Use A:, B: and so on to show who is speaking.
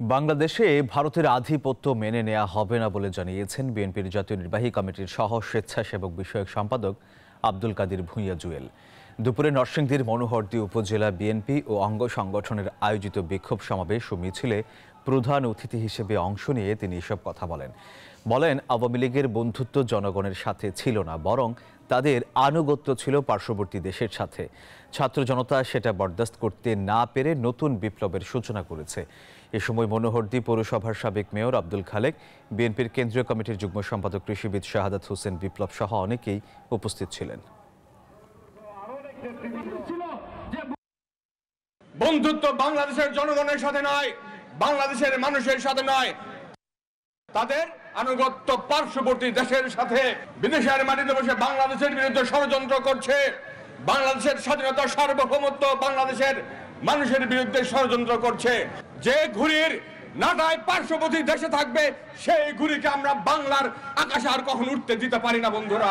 A: বাংলাদেশে ভারতের আধিপত্য মেনে নেওয়া হবে না বলে জানিয়েছেন বিএনপির জাতীয় নির্বাহী কমিটির সহ স্বেচ্ছাসেবক বিষয়ক সম্পাদক আব্দুল কাদির ভূঁইয়া জুয়েল। দুপুরে নরসিংদীর মনোহরদী উপজেলা বিএনপি ও অঙ্গ সংগঠনের আয়োজিত বিক্ষোভ সমাবেশ ও মিছিলে প্রধান অতিথি হিসেবে অংশ নিয়ে তিনি এসব কথা বলেন আওয়ামী লীগের বন্ধুত্ব জনগণের সাথে ছিল না, বরং তাদের আনুগত্য ছিল পার্শ্ববর্তী দেশের সাথে। ছাত্র জনতা সেটা বরদাস্ত করতে না পেরে নতুন বিপ্লবের সূচনা করেছে। এ সময় মনোহরদী পৌরসভার সাবেক মেয়র আব্দুল খালেক, বিএনপির কেন্দ্রীয় কমিটির যুগ্ম সম্পাদক কৃষিবিদ শাহাদাত হোসেন বিপ্লব সহ অনেকেই উপস্থিত ছিলেন।
B: বন্ধুত্ব বাংলাদেশের জনগণের সাথে নয়, বাংলাদেশের মানুষের সাথে নয়, তাদের আনুগত্য পার্শ্ববর্তী দেশের সাথে। বিদেশের মাটিতে বসে বাংলাদেশের বিরুদ্ধে ষড়যন্ত্র করছে, বাংলাদেশের স্বাধীনতা সার্বভৌমত্ব বাংলাদেশের মানুষের বিরুদ্ধে ষড়যন্ত্র করছে। যে ঘুড়ির নাটায় পার্শ্ববর্তী দেশে থাকবে সেই ঘুড়িকে আমরা বাংলার আকাশে আর কখনো উঠতে দিতে পারি না বন্ধুরা।